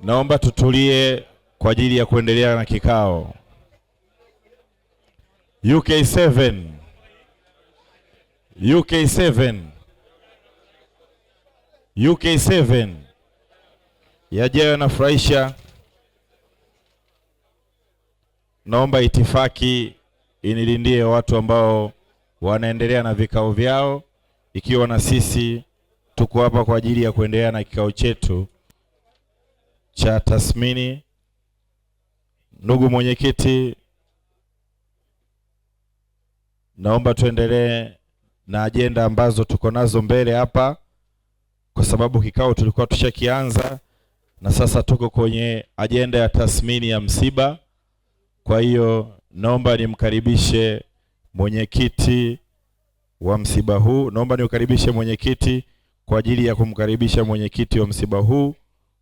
Naomba tutulie kwa ajili ya kuendelea na kikao. UK7 yajayo yanafurahisha. Naomba itifaki inilindie watu ambao wanaendelea na vikao vyao, ikiwa na sisi tuko hapa kwa ajili ya kuendelea na kikao chetu cha tathmini. Ndugu mwenyekiti, naomba tuendelee na ajenda ambazo tuko nazo mbele hapa, kwa sababu kikao tulikuwa tushakianza na sasa tuko kwenye ajenda ya tathmini ya msiba. Kwa hiyo naomba nimkaribishe mwenyekiti wa msiba huu. Naomba niukaribishe mwenyekiti kwa ajili ya kumkaribisha mwenyekiti wa msiba huu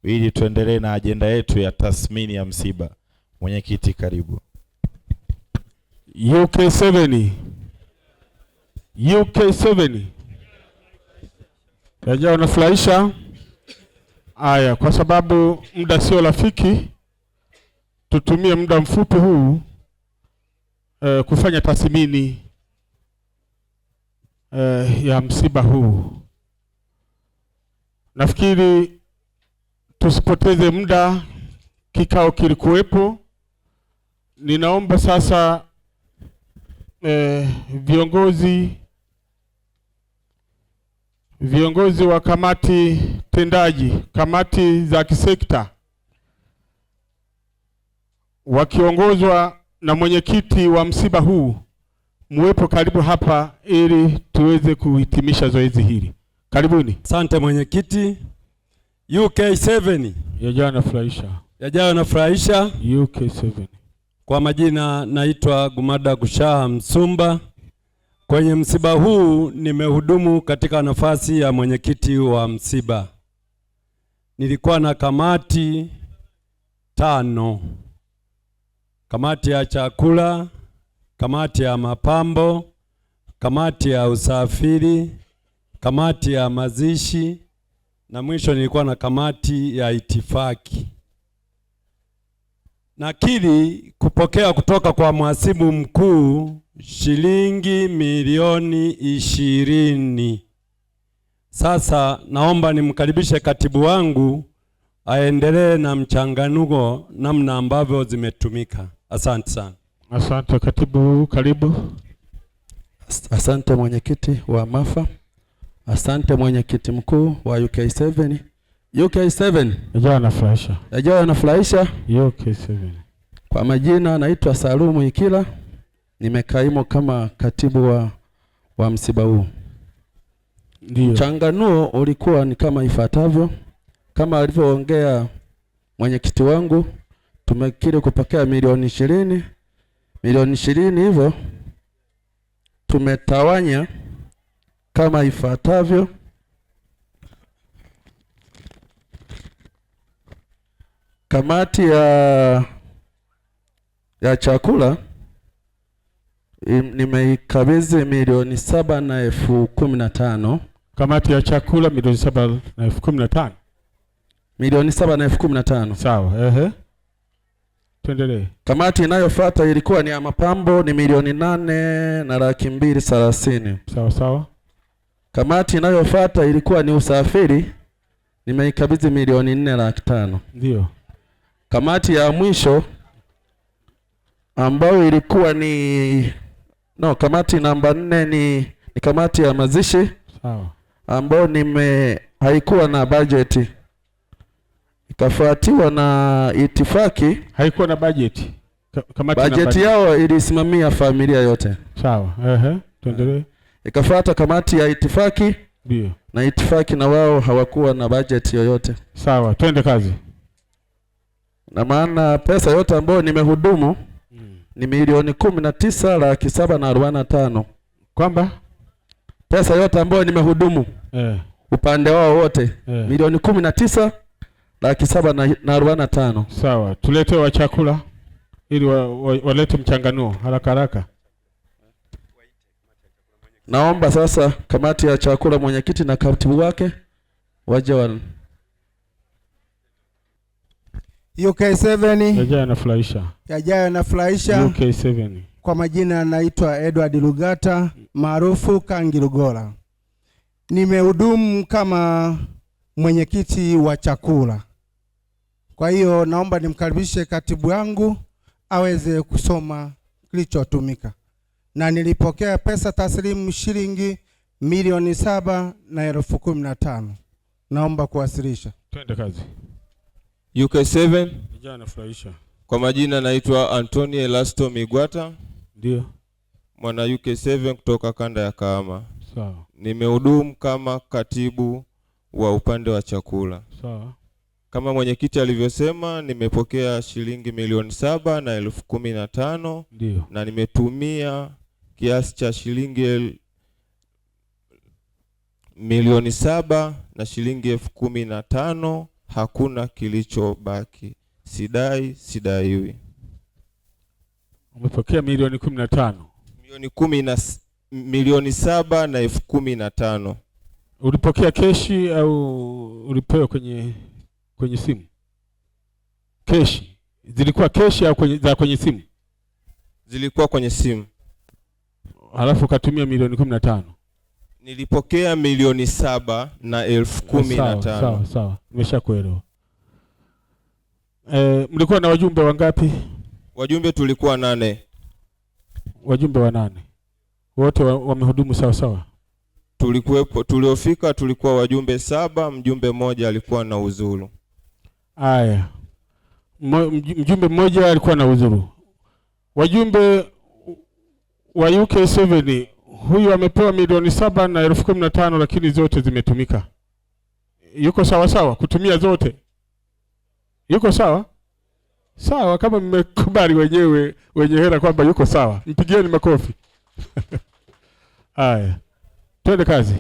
ili tuendelee na ajenda yetu ya tathmini ya msiba. Mwenyekiti, karibu. UK7 yajayo yanafurahisha. Aya, kwa sababu muda sio rafiki, tutumie muda mfupi huu kufanya tathmini ya msiba huu. Nafikiri tusipoteze muda, kikao kilikuwepo. Ninaomba sasa viongozi wa kamati tendaji, kamati za kisekta, wakiongozwa na mwenyekiti wa msiba huu, muwepo karibu hapa ili tuweze kuhitimisha zoezi hili. Karibuni. Asante mwenyekiti. UK7 yajayo yanafurahisha. UK7. Kwa majina naitwa Gumada Gushaha Msumba. Kwenye msiba huu nimehudumu katika nafasi ya mwenyekiti wa msiba. Nilikuwa na kamati 5. Kamati ya chakula, kamati ya mapambo, kamati ya usafiri, kamati ya mazishi, na mwisho nilikuwa na kamati ya itifaki. Nakiri kupokea kutoka kwa mhasibu mkuu shilingi milioni 20. Sasa naomba nimkaribishe katibu wangu aendelee na mchanganuo namna ambavyo zimetumika. Asante sana. Asante katibu, karibu. Asante mwenyekiti wa MAFA. Asante mwenyekiti mkuu wa UK7. UK7 yajayo yanafurahisha. UK7. Kwa majina naitwa Salumu Ikila, nimekaimu kama katibu wa msiba huu. Ndio. Mchanganuo ulikuwa ni kama ifuatavyo. Kama alivyoongea mwenyekiti wangu, tumekiri kupokea milioni 20. Milioni 20 hivyo tumetawanya kama ifuatavyo. Kamati ya chakula nimeikabidhi milioni 7,015. Kamati ya chakula milioni 7,015. Milioni 7,015. Sawa, tuendelee. Kamati inayofuata ilikuwa ni ya mapambo, ni milioni 8,230. Sawa. Kamati inayofuata ilikuwa ni usafiri, nimeikabidhi milioni 4,500. Ndio. Kamati ya mwisho ambayo ilikuwa kamati namba 4 ni kamati ya mazishi. Sawa. Ambayo haikuwa na bajeti. Ikafuatiwa na itifaki. Haikuwa na bajeti. Bajeti yao ilisimamia familia yote. Sawa. Tuendelee. Ikafuata kamati ya itifaki. Ndio. Na itifaki na wao hawakuwa na bajeti yoyote. Sawa, twende kazi. Na maana pesa yote ambayo nimehudumu ni milioni 19,745. Kwamba pesa yote ambayo nimehudumu upande wao wote milioni 19,745. Sawa, tulete wa chakula ili walete mchanganuo haraka. Naomba sasa kamati ya chakula, mwenyekiti na katibu wake waje UK7 yajayo yanafurahisha. yajayo yanafurahisha. UK7. Kwa majina naitwa Edward Lugata maarufu Kangi Lugola. Nimehudumu kama mwenyekiti wa chakula. Kwa hiyo naomba nimkaribishe katibu yangu aweze kusoma kilichotumika. Na nilipokea pesa taslimu shilingi milioni 7,15,000. Naomba kuwasilisha. Twende kazi. UK7. Yajayo yanafurahisha. Kwa majina naitwa Anthony Elasto Migwata. Ndio. Mwana UK7 kutoka kanda ya Kahama. Sawa. Nimehudumu kama katibu wa upande wa chakula. Sawa. Kama mwenyekiti alivyosema, nimepokea shilingi milioni 7,15,000. Ndio. Na nimetumia kiasi cha shilingi milioni 7 na shilingi 15,000. Hakuna kilichobaki. Sidaiwi. Umepokea milioni 15. Milioni 7 na 15,000. Ulipokea keshi au ulipewa kwenye simu? Keshi. Zilikuwa keshi au kwenye simu? Zilikuwa kwenye simu. Halafu ukatumia milioni 15. Nilipokea milioni 7 na 15,000. Sawa. Nimeshakuelewa. Mlikuwa na wajumbe wangapi? Wajumbe tulikuwa 8. Wajumbe wa 8. Wote wamehudumu sawa? Tuliofika tulikuwa wajumbe 7, mjumbe mmoja alikuwa na uzuru. Aya. Mjumbe mmoja alikuwa na uzuru. Wajumbe wa UK7 huyu amepewa milioni 7 na 15,000 lakini zote zimetumika. Yuko sawa kutumia zote? Yuko sawa? Sawa, kama mmekubali wenyewe wenye hela kwamba yuko sawa, mpigieni makofi. Haya. Twende kazi.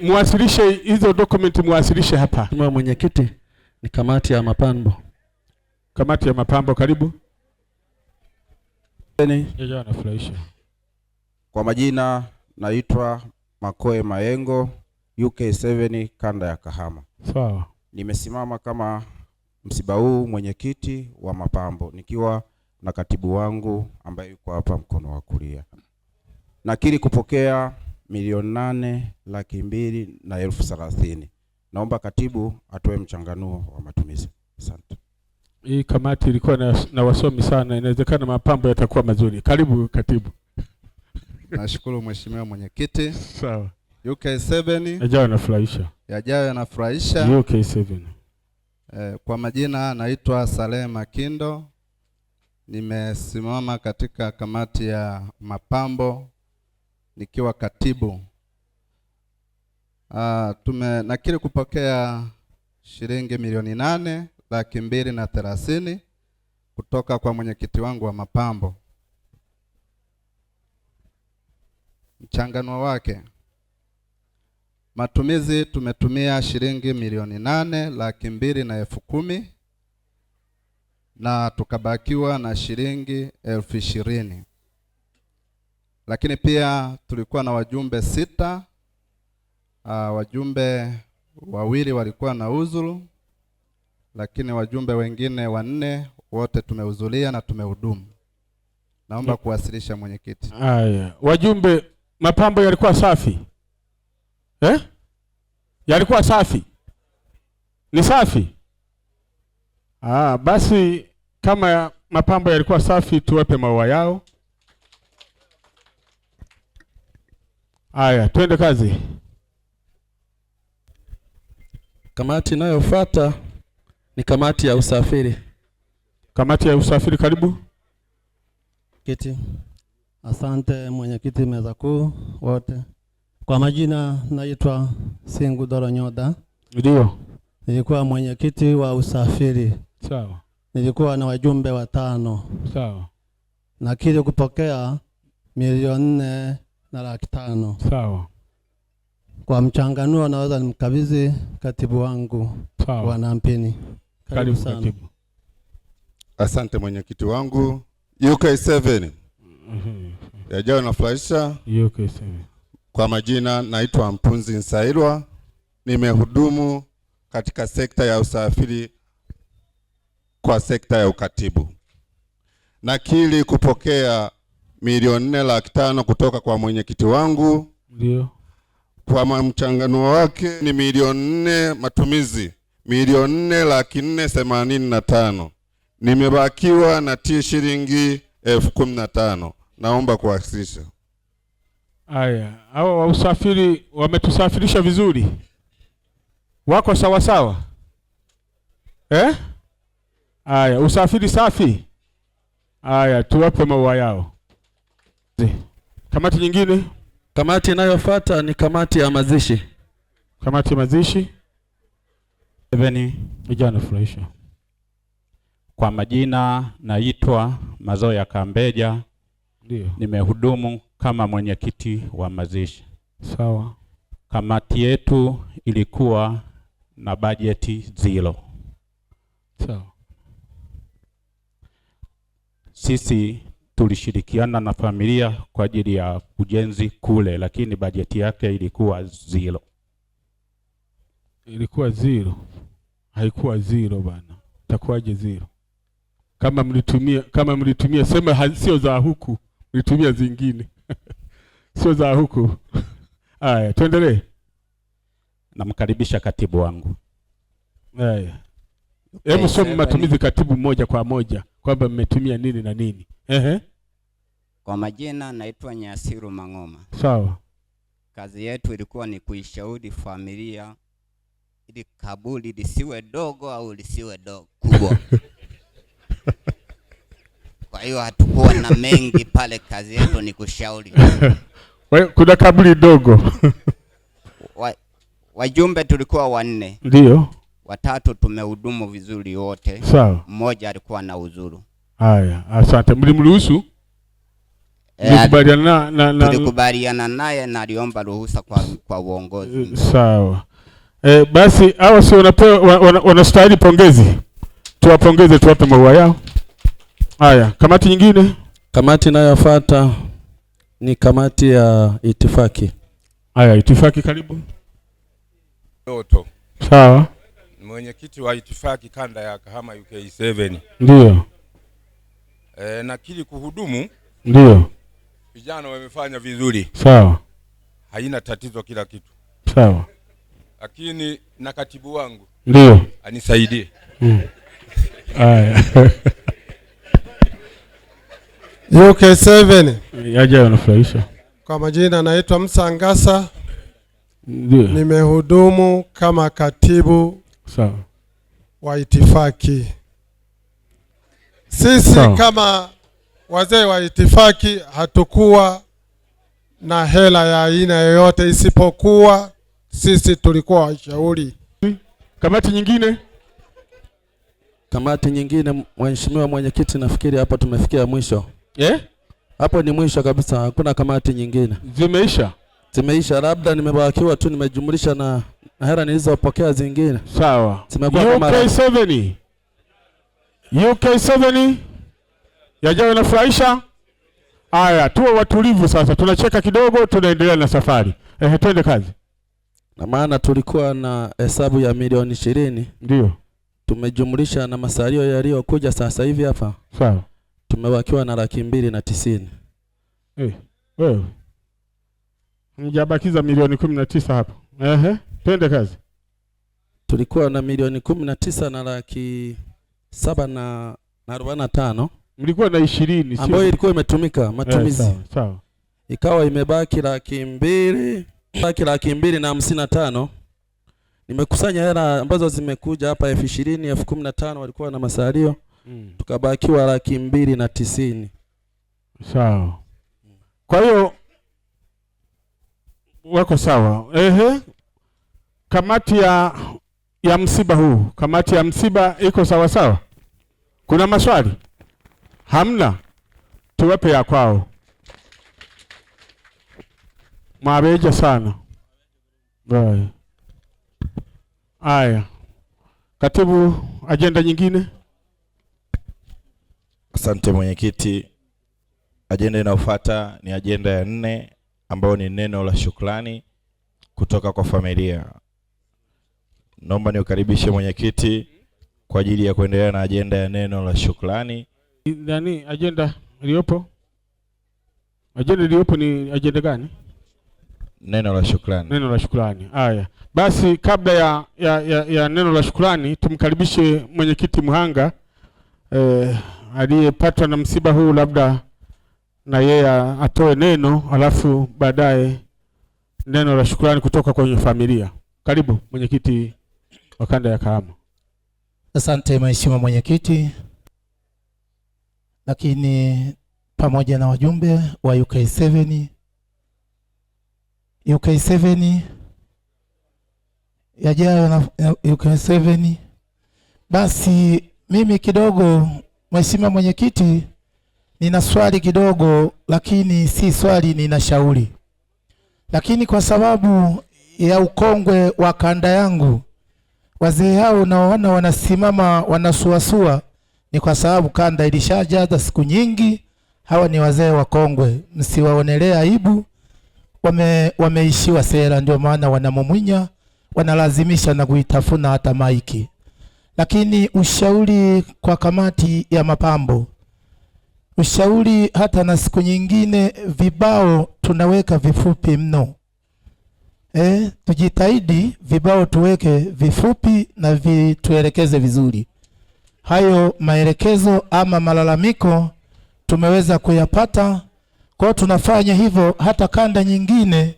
Muwasilishe hizo document, muwasilishe hapa. Mheshimiwa Mwenyekiti, ni kamati ya mapambo. Kamati ya mapambo, karibu. Yajayo yanafurahisha. Kwa majina naitwa Makoe Mayengo, UK7 kanda ya Kahama. Sawa. Nimesimama kama msiba huu mwenyekiti wa mapambo nikiwa na katibu wangu ambaye yuko hapa mkono wa kulia. Nakiri kupokea milioni 8,230,000. Naomba katibu atoe mchanganuo wa matumizi. Asante. Hii kamati ilikuwa na wasomi sana, inawezekana mapambo yatakuwa mazuri. Karibu katibu. Nashukuru Mheshimiwa Mwenyekiti. Sawa. UK7 yajayo yanafurahisha. Yajayo yanafurahisha. UK7. Kwa majina naitwa Saleh Makindo. Nimesimama katika kamati ya mapambo nikiwa katibu. Nakiri kupokea shilingi milioni 8,230,000 kutoka kwa mwenyekiti wangu wa mapambo. Mchanganuo wake, matumizi tumetumia shilingi milioni 8,210,000 na tukabakiwa na shilingi 20,000. Lakini pia tulikuwa na wajumbe 6. Wajumbe 2 walikuwa na uzuru, lakini wajumbe wengine 4 wote tumehudhuria na tumehudumu. Naomba kuwasilisha mwenyekiti. Haya, wajumbe, mapambo yalikuwa safi? Yalikuwa safi? Ni safi? Basi kama mapambo yalikuwa safi, tuwape maua yao. Haya, twende kazi. Kamati inayofuata ni kamati ya usafiri. Kamati ya usafiri, karibu. Kiti. Asante mwenyekiti, meza kuu wote. Kwa majina naitwa Singu Doro Nyoda. Ndio. Nilikuwa mwenyekiti wa usafiri. Sawa. Nilikuwa na wajumbe 5. Sawa. Nakiri kupokea milioni 4,500,000. Sawa. Kwa mchanganuo naweza nimkabidhi katibu wangu. Sawa. Bwana Mpini. Karibu sana katibu. Asante mwenyekiti wangu. UK7. Yajayo yanafurahisha. UK7. Kwa majina naitwa Mpunzi Nsailwa. Nimehudumu katika sekta ya usafiri kwa sekta ya ukatibu. Nakiri kupokea milioni 4,500,000 kutoka kwa mwenyekiti wangu. Ndio. Kwa mchanganuo wake ni milioni 4, matumizi milioni 4,485,000. Nimebakiwa na shilingi 15,000. Naomba kuwasilisha. Haya, hao wa usafiri wametusafirisha vizuri, wako sawa sawa Haya, usafiri safi. Haya, tuwape maua yao. Kamati nyingine? Kamati inayofuata ni kamati ya mazishi. Kamati ya mazishi. Vijana furahisha. Kwa majina naitwa Mazoya Kambeja. Ndio. Nimehudumu kama mwenyekiti wa mazishi. Sawa. Kamati yetu ilikuwa na bajeti 0. Sawa. Sisi tulishirikiana na familia kwa ajili ya ujenzi kule, lakini bajeti yake ilikuwa 0. Ilikuwa 0. Haikuwa 0 bana. Itakuwaje 0? Kama mlitumia sema sio za huku, mlitumia zingine. Sio za huku. Haya, tuendelee. Namkaribisha katibu wangu. Haya. Hebu soma matumizi katibu moja kwa moja kwamba mmetumia nini na nini. Kwa majina naitwa Nyasiru Mang'oma. Sawa. Kazi yetu ilikuwa ni kuishauri familia ili kaburi lisiwe dogo au lisiwe kubwa. Kwa hiyo hatukuwa na mengi pale, kazi yetu ni kushauri. Kuna kaburi dogo. Wajumbe tulikuwa 4. Ndio. 3 tumehudumu vizuri wote. Sawa. Mmoja alikuwa na uzuru. Haya, asante. Mlimruhusu? Tulikubaliana naye na aliomba ruhusa kwa uongozi. Sawa. Basi hao si wanastahili pongezi. Tuwapongeze, tuwape maua yao. Haya, kamati nyingine? Kamati inayofuata ni kamati ya itifaki. Haya, itifaki karibu. Doto. Sawa. Mwenyekiti wa itifaki kanda ya Kahama UK7. Ndio. Nakiri kuhudumu. Ndio. Vijana wamefanya vizuri. Sawa. Haina tatizo kila kitu. Sawa. Lakini na katibu wangu. Ndio. Anisaidie. Haya. UK7. Yaje wanafurahisha. Kwa majina naitwa Msangasa. Ndio. Nimehudumu kama katibu. Sawa. Wa itifaki. Sisi kama wazee wa itifaki hatukuwa na hela ya aina yoyote, isipokuwa sisi tulikuwa washauri. Kamati nyingine? Kamati nyingine, mheshimiwa mwenyekiti, nafikiri hapa tumefikia mwisho. Hapo ni mwisho kabisa, hakuna kamati nyingine. Zimeisha? Zimeisha, labda nimebakiwa tu nimejumlisha na hela nilizopokea zingine. Sawa. UK7. UK7 yajayo nafurahisha. Haya, tuwe watulivu sasa. Tunacheka kidogo, tunaendelea na safari. Twende kazi. Na maana tulikuwa na hesabu ya milioni 20. Ndio. Tumejumlisha na masalio yaliyokuja sasa hivi hapa. Sawa. Tumebakiwa na 290. Wewe. Mjabakiza milioni 19 hapa. Twende kazi. Tulikuwa na milioni 19 na 745. Mlikuwa na 20 sio? Ambayo ilikuwa imetumika matumizi. Sawa. Ikawa imebaki 200,000, baki 255. Nimekusanya hela ambazo zimekuja hapa 20,000, 15,000 walikuwa na masalio. Tukabakiwa 290. Sawa. Kwa hiyo wako sawa. Kamati ya msiba huu, kamati ya msiba iko sawa sawa? Kuna maswali? Hamna? Tuwape ya kwao. Mwabeja sana. Aya. Katibu, ajenda nyingine? Asante mwenyekiti. Ajenda inayofuata ni ajenda ya 4 ambayo ni neno la shukrani kutoka kwa familia. Naomba niukaribishe mwenyekiti kwa ajili ya kuendelea na ajenda ya neno la shukrani. Nani ajenda iliyopo? Ajenda iliyopo ni ajenda gani? Neno la shukrani. Neno la shukrani. Haya. Basi kabla ya neno la shukrani tumkaribishe mwenyekiti Muhanga aliyepatwa na msiba huu, labda na yeye atoe neno, alafu baadaye neno la shukrani kutoka kwenye familia. Karibu mwenyekiti wa kanda ya Kahama. Asante mheshimiwa mwenyekiti, lakini pamoja na wajumbe wa UK7 yajayo na UK7. Basi mimi kidogo mheshimiwa mwenyekiti, nina swali kidogo, lakini si swali, nina shauri. Lakini kwa sababu ya ukongwe wa kanda yangu, wazee hao naona wanasimama wanasuasua, ni kwa sababu kanda ilishajaza siku nyingi. Hawa ni wazee wakongwe, msiwaonelea aibu. Wameishiwa sera, ndio maana wanamumunya, wanalazimisha na kuitafuna hata maiki. Lakini ushauri kwa kamati ya mapambo, ushauri hata na siku nyingine vibao tunaweka vifupi mno. Tujitahidi vibao tuweke vifupi na tuelekeze vizuri. Hayo maelekezo ama malalamiko tumeweza kuyapata. Kwa tunafanya hivyo, hata kanda nyingine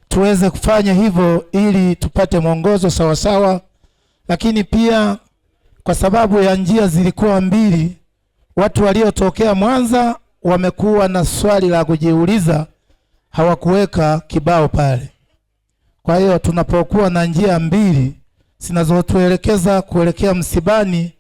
tuweze kufanya hivyo ili tupate mwongozo sawa sawa. Lakini pia kwa sababu ya njia zilikuwa mbili, watu waliotokea Mwanza wamekuwa na swali la kujiuliza, hawakuweka kibao pale. Kwa hiyo tunapokuwa na njia mbili zinazotuelekeza kuelekea msibani,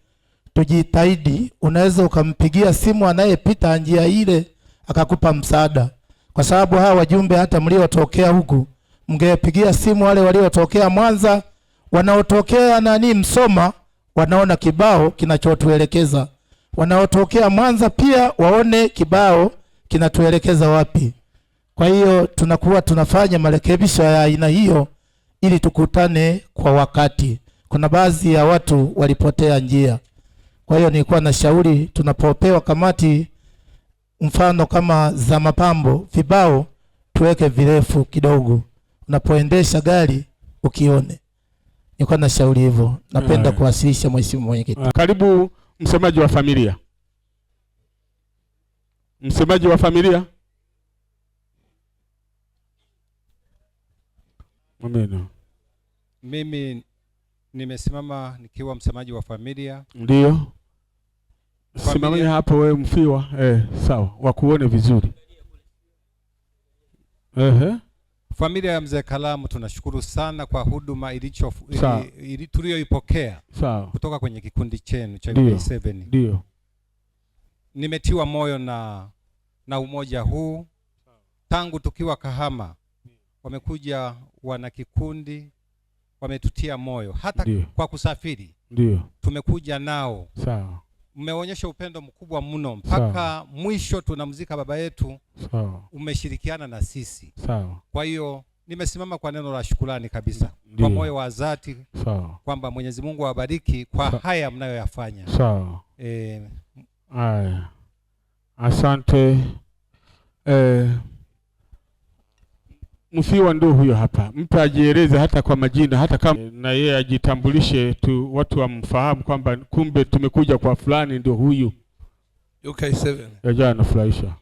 tujitahidi. Unaweza ukampigia simu anayepita njia ile akakupa msaada, kwa sababu hawa wajumbe hata mliotokea huku mngepigia simu wale waliotokea Mwanza, wanaotokea Msoma wanaona kibao kinachotuelekeza, wanaotokea Mwanza pia waone kibao kinatuelekeza wapi. Kwa hiyo tunakuwa tunafanya marekebisho ya aina hiyo ili tukutane kwa wakati. Kuna baadhi ya watu walipotea njia. Kwa hiyo nilikuwa na shauri, tunapopewa kamati mfano kama za mapambo, vibao tuweke virefu kidogo, unapoendesha gari ukione. Nilikuwa na shauri hivyo. Napenda kuwasilisha mheshimiwa mwenyekiti. Karibu msemaji wa familia. Msemaji wa familia. Amina. Mimi nimesimama nikiwa msemaji wa familia. Ndio. Simamia hapo wewe mfiwa. Sawa. Wakuone vizuri. Familia ya mzee Kalamu tunashukuru sana kwa huduma tuliyoipokea kutoka kwenye kikundi chenu cha UK7. Ndio. Nimetiwa moyo na umoja huu. Tangu tukiwa Kahama wamekuja wana kikundi, wametutia moyo hata kwa kusafiri. Ndio. Tumekuja nao. Sawa. Mmeonyesha upendo mkubwa mno mpaka mwisho tunamzika baba yetu. Sawa. Umeshirikiana na sisi. Sawa. Kwa hiyo nimesimama kwa neno la shukrani kabisa. Kwa moyo wa dhati. Sawa. Kwamba Mwenyezi Mungu awabariki kwa haya mnayoyafanya. Sawa. Haya. Asante. Mfiwa ndio huyo hapa. Mpe ajieleze hata kwa majina, hata kama na yeye ajitambulishe tu, watu wamfahamu kwamba kumbe tumekuja kwa fulani ndio huyu. UK7. Yaja anafurahisha.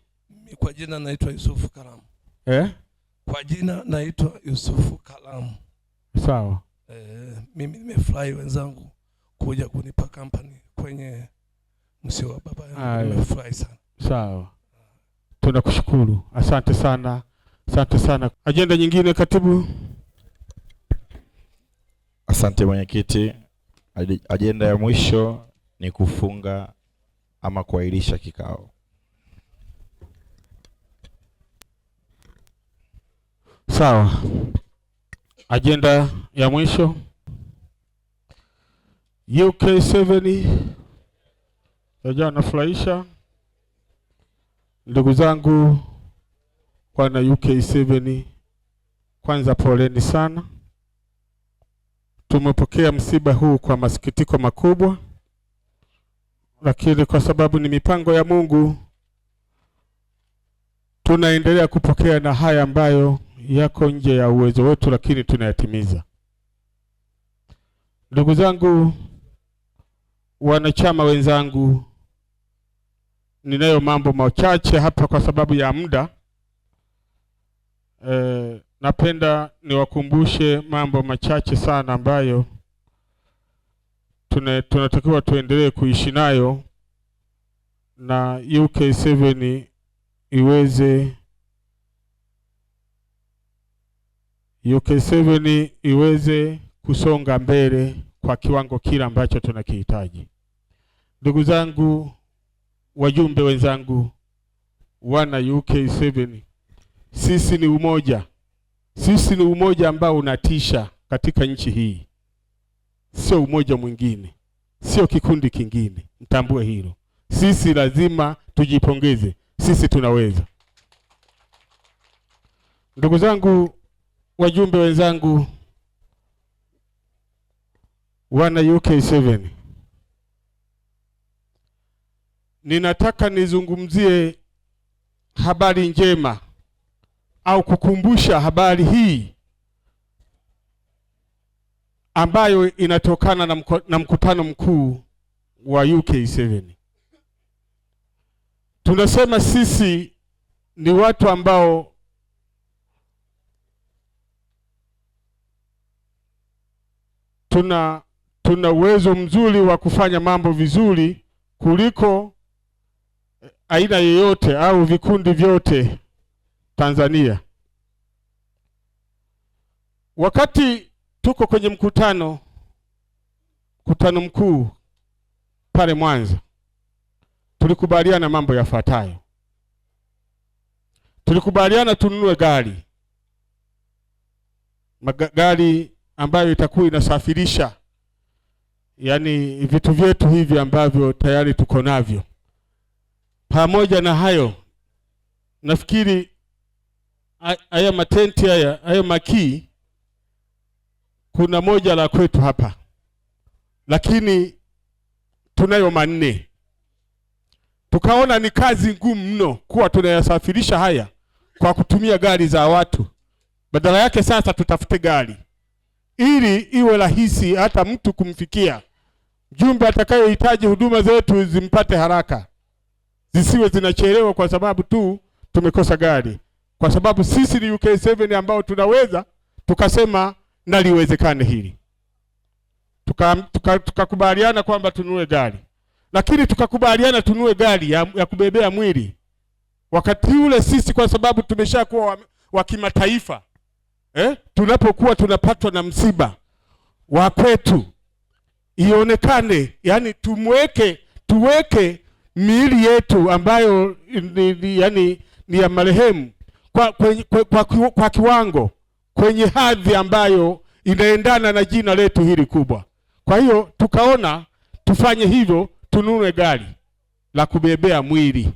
Kwa jina naitwa Yusufu Kalamu. Kwa jina naitwa Yusufu Kalamu. Sawa. Mimi nimefurahi wenzangu kuja kunipa company kwenye msiba wa baba yangu. Nimefurahi sana. Sawa. Tunakushukuru. Asante sana. Asante sana. Ajenda nyingine katibu. Asante mwenyekiti. Ajenda ya mwisho ni kufunga ama kuahirisha kikao. Sawa. Ajenda ya mwisho UK7 yaja nafurahisha. Ndugu zangu wana UK7, kwanza poleni sana. tumepokea msiba huu kwa masikitiko makubwa, lakini kwa sababu ni mipango ya Mungu tunaendelea kupokea na haya ambayo yako nje ya uwezo wetu, lakini tunayatimiza. Ndugu zangu, wanachama wenzangu, ninayo mambo machache hapa kwa sababu ya muda. Napenda niwakumbushe mambo machache sana ambayo tunatakiwa tuendelee kuishi nayo na UK7 iweze kusonga mbele kwa kiwango kile ambacho tunakihitaji. Ndugu zangu, wajumbe wenzangu, wana UK7, sisi ni umoja. Sisi ni umoja ambao unatisha katika nchi hii. Sio umoja mwingine, sio kikundi kingine. Mtambue hilo. Sisi lazima tujipongeze. Sisi tunaweza. Ndugu zangu, wajumbe wenzangu, wana UK7, ninataka nizungumzie habari njema au kukumbusha habari hii ambayo inatokana na mkutano mkuu wa UK7. Tunasema sisi ni watu ambao tuna uwezo mzuri wa kufanya mambo vizuri kuliko aina yoyote au vikundi vyote Tanzania. Wakati tuko kwenye mkutano mkuu pale Mwanza, tulikubaliana mambo yafuatayo. Tulikubaliana tununue gari ambayo itakuwa inasafirisha yani vitu vyetu hivi ambavyo tayari tuko navyo. Pamoja na hayo, nafikiri haya matenti haya makii, kuna moja la kwetu hapa, lakini tunayo manne. Tukaona ni kazi ngumu mno kuwa tunayasafirisha haya kwa kutumia gari za watu. Badala yake sasa tutafute gari ili iwe rahisi hata mtu kumfikia. Mjumbe atakayohitaji huduma zetu zimpate haraka, zisiwe zinachelewa kwa sababu tu tumekosa gari. Kwa sababu sisi ni UK7 ambao tunaweza, tukasema naliwezekane hili. Tukakubaliana kwamba tununue gari. Lakini tukakubaliana tununue gari ya kubebea mwili. Wakati ule sisi kwa sababu tumeshakuwa wa kimataifa, tunapokuwa tunapatwa na msiba wa kwetu, ionekane, yani tuweke miili yetu ambayo ni ya marehemu kwa kiwango, kwenye hadhi ambayo inaendana na jina letu hili kubwa. Kwa hiyo tukaona tufanye hivyo, tununue gari la kubebea mwili,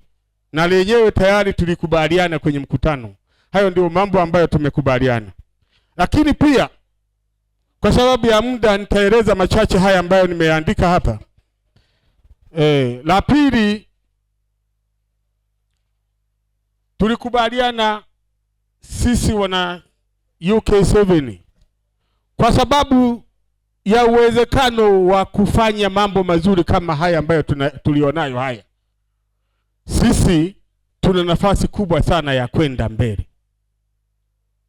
na lenyewe tayari tulikubaliana kwenye mkutano. Hayo ndio mambo ambayo tumekubaliana. Lakini pia kwa sababu ya muda nitaeleza machache haya ambayo nimeandika hapa. La pili, tulikubaliana sisi wana UK7 kwa sababu ya uwezekano wa kufanya mambo mazuri kama haya ambayo tulionayo haya. Sisi tuna nafasi kubwa sana ya kwenda mbele.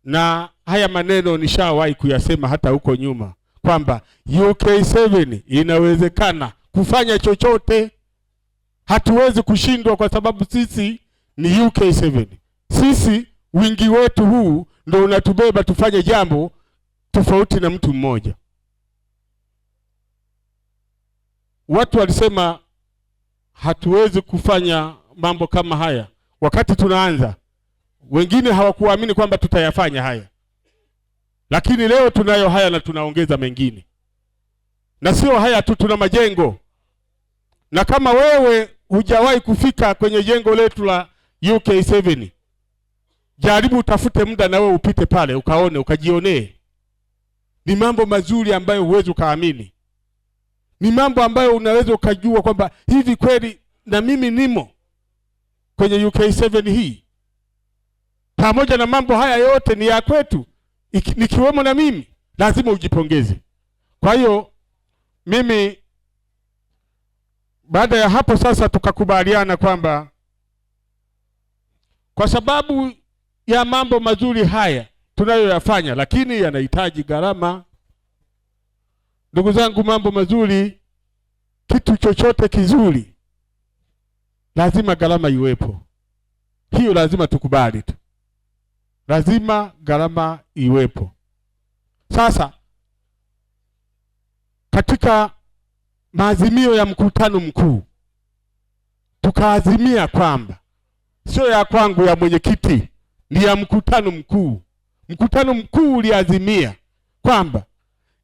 Na haya maneno nishawahi kuyasema hata huko nyuma kwamba UK7 inawezekana kufanya chochote. Hatuwezi kushindwa kwa sababu sisi ni UK7. Sisi wingi wetu huu ndio unatubeba tufanye jambo tofauti na mtu mmoja. Watu walisema hatuwezi kufanya mambo kama haya wakati tunaanza. Wengine hawakuamini kwamba tutayafanya haya. Lakini leo tunayo haya na tunaongeza mengine. Na sio haya tu, tuna majengo. Na kama wewe hujawahi kufika kwenye jengo letu la UK7, jaribu utafute muda na wewe upite pale ukaone, ukajionee. Ni mambo mazuri ambayo huwezi ukaamini. Ni mambo ambayo unaweza ukajua kwamba hivi kweli na mimi nimo kwenye UK7 hii. Pamoja na mambo haya yote ni ya kwetu, nikiwemo na mimi, lazima ujipongeze. Kwa hiyo mimi baada ya hapo sasa tukakubaliana kwamba kwa sababu ya mambo mazuri haya tunayoyafanya, lakini yanahitaji gharama. Ndugu zangu, mambo mazuri, kitu chochote kizuri lazima gharama iwepo. Hiyo lazima tukubali tu, lazima gharama iwepo. Sasa katika maazimio ya mkutano mkuu tukaazimia kwamba sio ya kwangu, ya mwenyekiti, ni ya mkutano mkuu. Mkutano mkuu uliazimia kwamba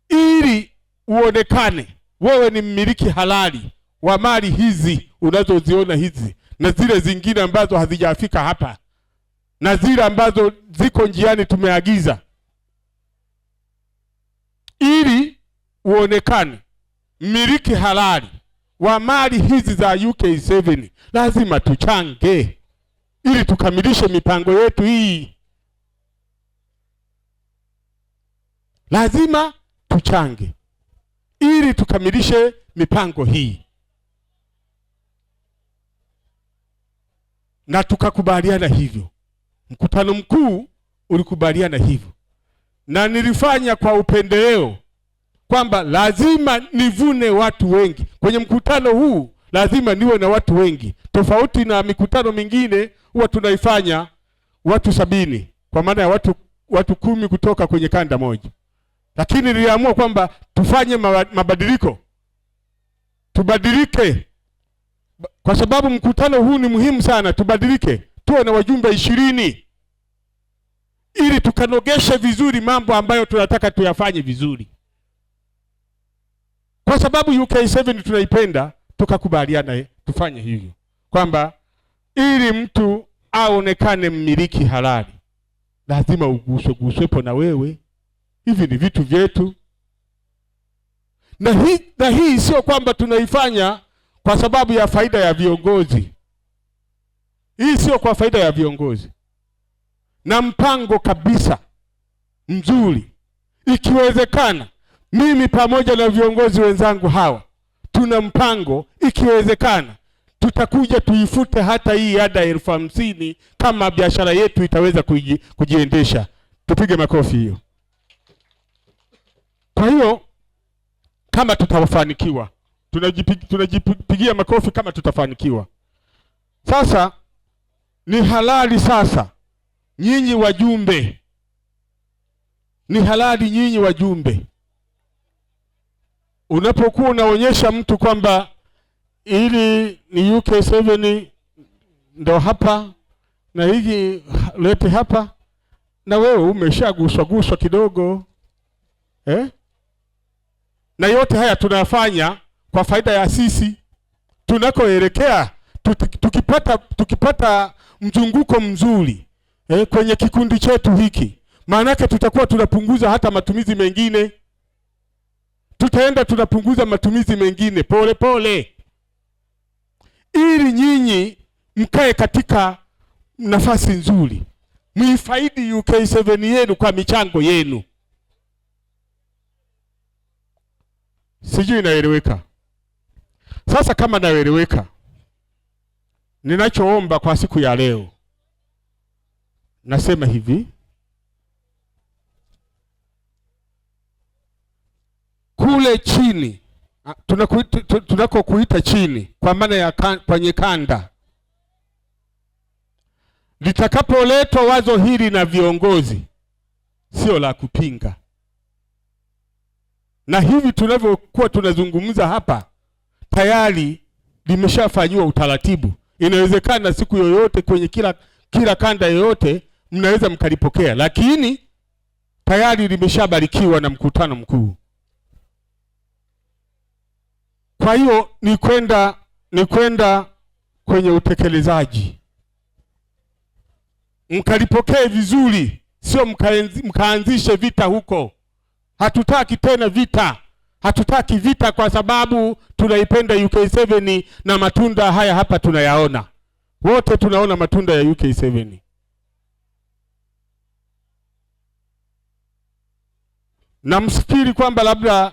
ili uonekane wewe ni mmiliki halali wa mali hizi unazoziona hizi na zile zingine ambazo hazijafika hapa na zile ambazo ziko njiani tumeagiza, ili uonekane mmiliki halali wa mali hizi za UK7, lazima tuchange ili tukamilishe mipango yetu hii. Lazima tuchange ili tukamilishe mipango hii, na tukakubaliana hivyo. Mkutano mkuu ulikubaliana hivyo, na nilifanya kwa upendeleo kwamba lazima nivune watu wengi kwenye mkutano huu. Lazima niwe na watu wengi, tofauti na mikutano mingine huwa tunaifanya watu 70, kwa maana ya watu 10 kutoka kwenye kanda moja. Lakini niliamua kwamba tufanye mabadiliko, tubadilike, kwa sababu mkutano huu ni muhimu sana. Tubadilike, tuwe na wajumbe 20 ili tukanogeshe vizuri mambo ambayo tunataka tuyafanye vizuri, kwa sababu UK7 tunaipenda. Tukakubaliana tufanye hivyo kwamba ili mtu aonekane mmiliki halali lazima uguswepo na wewe. Hivi ni vitu vyetu, na hii sio kwamba tunaifanya kwa sababu ya faida ya viongozi. Hii sio kwa faida ya viongozi, na mpango kabisa mzuri. Ikiwezekana mimi pamoja na viongozi wenzangu hawa tuna mpango, ikiwezekana tutakuja tuifute hata hii ada 50,000 kama biashara yetu itaweza kujiendesha. Tupige makofi hiyo. Kwa hiyo kama tutafanikiwa, tunajipigia makofi kama tutafanikiwa. Sasa ni halali sasa nyinyi wajumbe, ni halali nyinyi wajumbe, unapokuwa unaonyesha mtu kwamba ili ni UK7 ndo hapa na hiki lete hapa, na wewe umeshaguswa kidogo na yote haya tunafanya kwa faida ya sisi tunakoelekea. Tukipata mzunguko mzuri kwenye kikundi chetu hiki, maana yake tutakuwa tunapunguza hata matumizi mengine. Tutaenda tunapunguza matumizi mengine pole pole, ili nyinyi mkae katika nafasi nzuri, muifaidi UK7 yenu kwa michango yenu. Sijui inaeleweka. Sasa kama naeleweka, ninachoomba kwa siku ya leo nasema hivi: kule chini tunakokuita chini, kwa maana ya kwenye kanda, litakapoletwa wazo hili na viongozi, sio la kupinga. Na hivi tunavyokuwa tunazungumza hapa, tayari limeshafanywa utaratibu. Inawezekana siku yoyote kwenye kila kanda yoyote mnaweza mkalipokea, lakini tayari limeshabarikiwa na mkutano mkuu. Kwa hiyo ni kwenda kwenye utekelezaji, mkalipokee vizuri, sio mkaanzishe vita huko. Hatutaki tena vita. Hatutaki vita kwa sababu tunaipenda UK7 na matunda haya hapa tunayaona. Wote tunaona matunda ya UK7. Na msikiri kwamba labda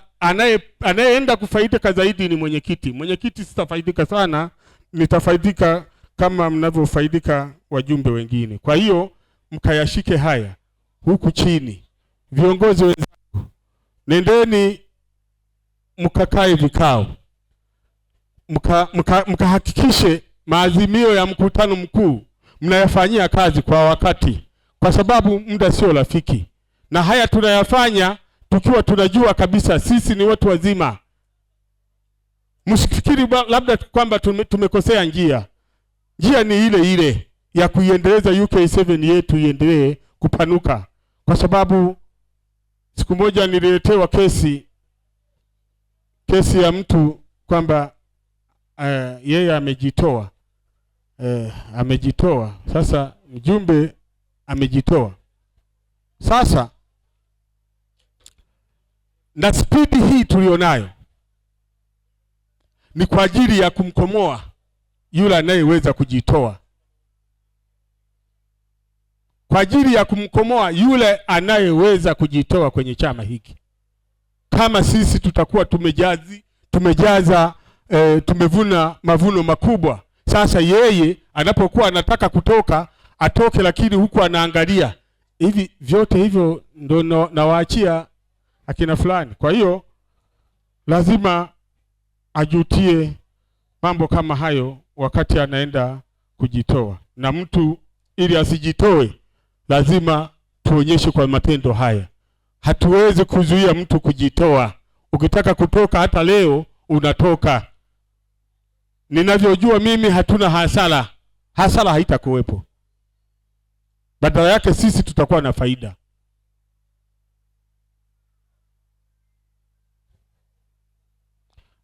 anayeenda kufaidika zaidi ni mwenyekiti. Mwenyekiti sitafaidika sana, nitafaidika kama mnavyofaidika wajumbe wengine. Kwa hiyo mkayashike haya huku chini. Viongozi wenzangu, nendeni mkakae vikao. Mkahakikishe maazimio ya mkutano mkuu mnayafanyia kazi kwa wakati, kwa sababu muda sio rafiki. Na haya tunayafanya tukiwa tunajua kabisa sisi ni watu wazima. Msifikiri labda kwamba tumekosea njia. Njia ni ile ile ya kuiendeleza UK7 yetu iendelee kupanuka. Kwa sababu siku moja nililetewa kesi ya mtu kwamba yeye amejitoa. Sasa mjumbe amejitoa. Sasa na spidi hii tulionayo ni kwa ajili ya kumkomoa yule anayeweza kujitoa. Kwa ajili ya kumkomoa yule anayeweza kujitoa kwenye chama hiki. Kama sisi tutakuwa tumevuna mavuno makubwa. Sasa yeye anapokuwa anataka kutoka, atoke, lakini huku anaangalia hivi vyote hivyo ndo nawaachia akina fulani. Kwa hiyo lazima ajutie mambo kama hayo wakati anaenda kujitoa. Na mtu ili asijitoe lazima tuonyeshe kwa matendo haya. Hatuwezi kuzuia mtu kujitoa. Ukitaka kutoka hata leo unatoka. Ninavyojua mimi hatuna hasara. Hasara haitakuwepo. Badala yake sisi tutakuwa na faida.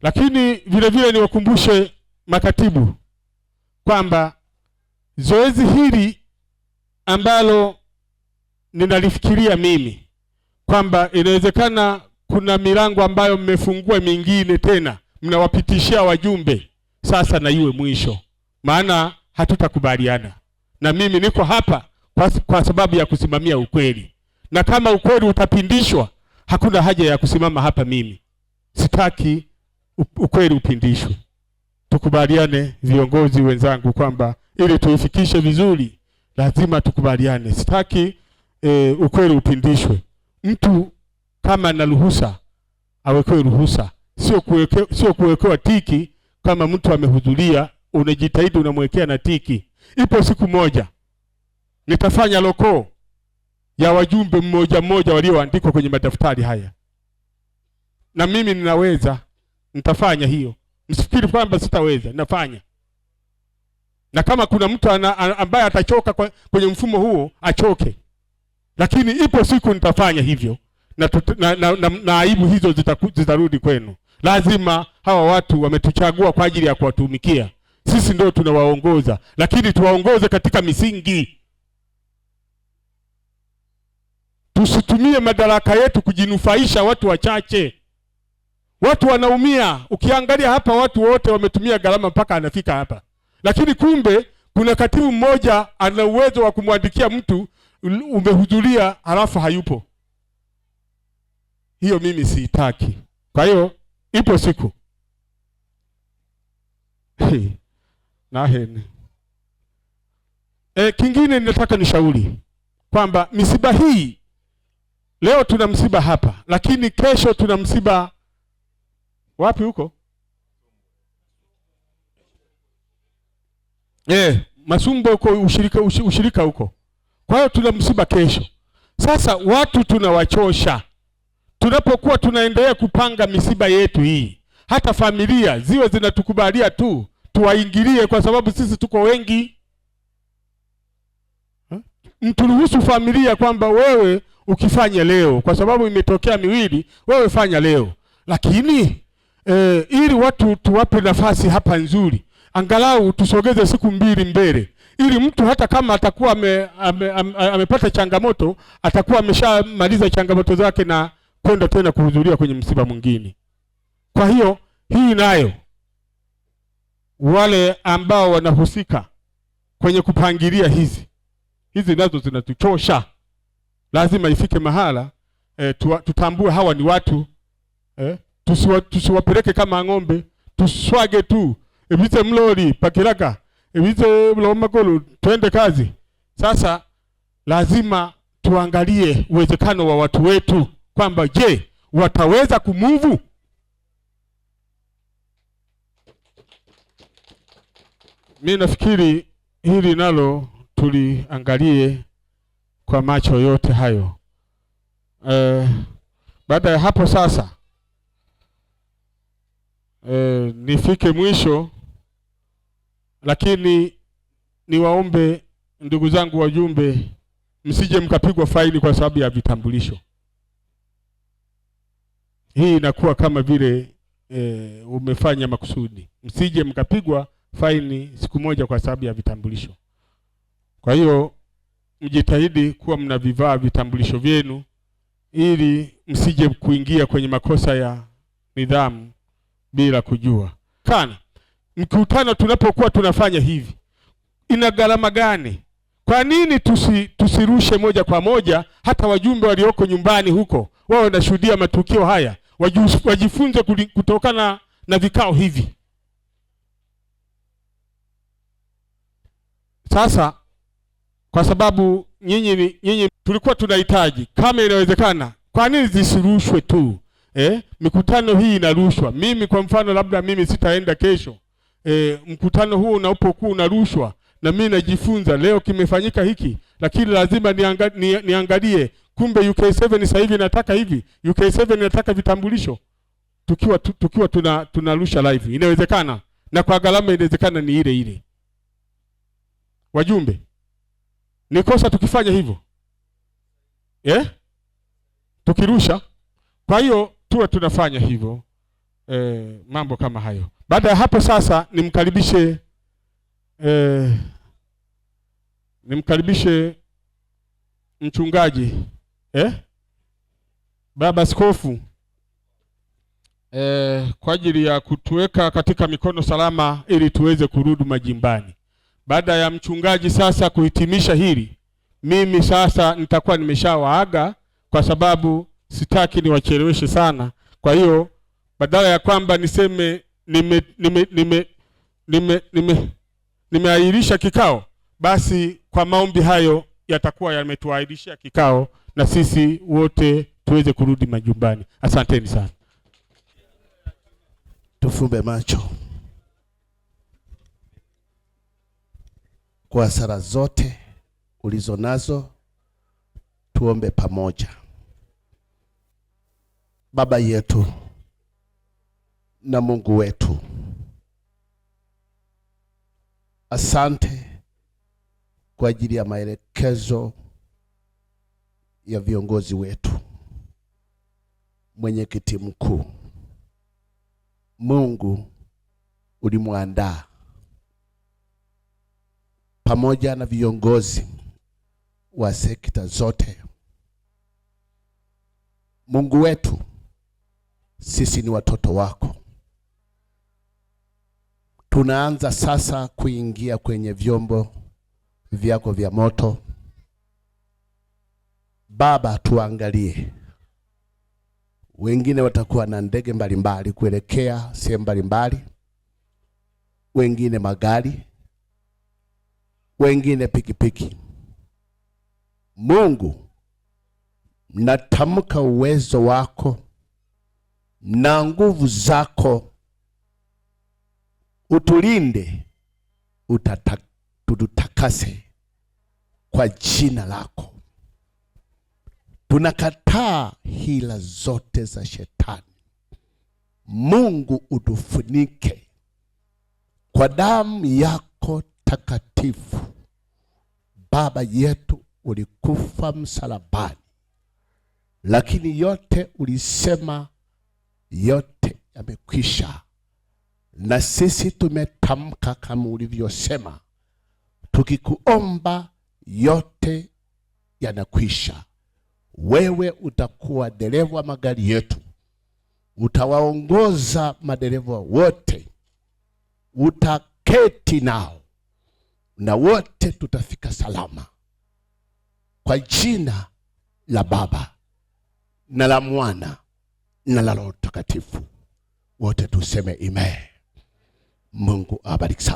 Lakini vile vile niwakumbushe makatibu kwamba zoezi hili ambalo ninalifikiria mimi kwamba inawezekana kuna milango ambayo mmefungua mingine tena mnawapitishia wajumbe, sasa na iwe mwisho, maana hatutakubaliana. Na mimi niko hapa kwa sababu ya kusimamia ukweli, na kama ukweli utapindishwa hakuna haja ya kusimama hapa mimi. Sitaki ukweli upindishwe. Tukubaliane viongozi wenzangu kwamba ili tuifikishe vizuri lazima tukubaliane. Sitaki ukweli upindishwe. Mtu kama ana ruhusa awekewe ruhusa, sio kuwekewa tiki. Kama mtu amehudhuria unajitahidi unamwekea na tiki. Ipo siku moja nitafanya loko ya wajumbe mmoja mmoja walioandikwa kwenye madaftari haya, na mimi ninaweza, nitafanya hiyo. Msifikiri kwamba sitaweza, nafanya. Na kama kuna mtu ambaye atachoka kwenye mfumo huo achoke, lakini ipo siku nitafanya hivyo, na aibu hizo zitarudi kwenu. Lazima hawa watu wametuchagua kwa ajili ya kuwatumikia. Sisi ndio tunawaongoza, lakini tuwaongoze katika misingi. Tusitumie madaraka yetu kujinufaisha watu wachache. Watu wanaumia. Ukiangalia hapa watu wote wametumia gharama mpaka anafika hapa. Lakini kumbe kuna katibu mmoja ana uwezo wa kumwandikia mtu umehudhuria halafu hayupo. Hiyo mimi siitaki. Kwa hiyo ipo siku. Naheni. Kingine ninataka nishauri kwamba misiba hii, leo tuna msiba hapa, lakini kesho tuna msiba wapi huko? Masumbo huko, ushirika huko. Kwa hiyo tuna msiba kesho. Sasa watu tunawachosha. Tunapokuwa tunaendelea kupanga misiba yetu hii, hata familia ziwe zinatukubalia tu tuwaingilie, kwa sababu sisi tuko wengi. Mturuhusu familia kwamba wewe ukifanya leo, kwa sababu imetokea miwili, wewe fanya leo. Lakini ili watu tuwape nafasi hapa nzuri, angalau tusogeze siku mbili mbele, ili mtu hata kama atakuwa amepata changamoto, atakuwa ameshamaliza changamoto zake na kwenda tena kuhudhuria kwenye msiba mwingine. Kwa hiyo hii nayo wale ambao wanahusika kwenye kupangilia hizi nazo zinatuchosha. Lazima ifike mahala tutambue hawa ni watu tusiwapeleke kama ng'ombe, tuswage tu ebize mloli pakiraka ebize mlomagolo twende kazi. Sasa lazima tuangalie uwezekano wa watu wetu kwamba je, wataweza kumuvu. Mimi nafikiri hili nalo tuliangalie kwa macho yote hayo. Baada ya hapo sasa nifike mwisho, lakini niwaombe ndugu zangu wajumbe, msije mkapigwa faini kwa sababu ya vitambulisho. Hii inakuwa kama vile umefanya makusudi. Msije mkapigwa faini siku moja kwa sababu ya vitambulisho. Kwa hiyo mjitahidi kuwa mnavivaa vitambulisho vyenu ili msije kuingia kwenye makosa ya nidhamu bila kujua. Kana mkutano tunapokuwa tunafanya hivi, ina gharama gani? Kwa nini tusirushe moja kwa moja hata wajumbe walioko nyumbani huko wao wanashuhudia matukio haya, wajifunze kutokana na vikao hivi. Sasa kwa sababu nyinyi tulikuwa tunahitaji, kama inawezekana, kwa nini zisirushwe tu? Mikutano hii inarushwa. Mimi kwa mfano, labda mimi sitaenda kesho, mkutano huo unapokuwa unarushwa na mimi najifunza leo kimefanyika hiki, lakini lazima niangalie kumbe UK7 sasa hivi nataka hivi, UK7 nataka vitambulisho, tukiwa tunarusha live. Inawezekana, na kwa gharama inawezekana ni ile ile. Wajumbe, ni kosa tukifanya hivyo tukirusha. Kwa hiyo tuwe tunafanya hivyo mambo kama hayo. Baada ya hapo sasa nimkaribishe mchungaji Baba Askofu kwa ajili ya kutuweka katika mikono salama ili tuweze kurudi majimbani. Baada ya mchungaji sasa kuhitimisha hili, mimi sasa nitakuwa nimeshawaaga kwa sababu sitaki niwacheleweshe sana. Kwa hiyo badala ya kwamba niseme nimeahirisha kikao, basi kwa maombi hayo yatakuwa yametuahirishia kikao na sisi wote tuweze kurudi majumbani. Asanteni sana. Tufumbe macho. Kwa sala zote ulizo nazo tuombe pamoja. Baba yetu na Mungu wetu, asante kwa ajili ya maelekezo ya viongozi wetu, mwenyekiti mkuu. Mungu ulimwandaa pamoja na viongozi wa sekta zote. Mungu wetu, sisi ni watoto wako. Tunaanza sasa kuingia kwenye vyombo vyako vya moto. Baba, tuangalie. Wengine watakuwa na ndege mbalimbali kuelekea sehemu mbalimbali, wengine magari, wengine pikipiki. Mungu, natamka uwezo wako na nguvu zako, utulinde, tutakase kwa jina lako. Tunakataa hila zote za shetani. Mungu, utufunike kwa damu yako takatifu. Baba yetu, ulikufa msalabani, lakini yote ulisema yote yamekwisha. Na sisi tumetamka kama ulivyosema, tukikuomba yote yanakwisha. wewe utakuwa dereva wa magari yetu, utawaongoza madereva wote, utaketi nao na wote tutafika salama, kwa jina la Baba na la Mwana na la Roho Mtakatifu. Wote tuseme amen. Mungu abariki sana.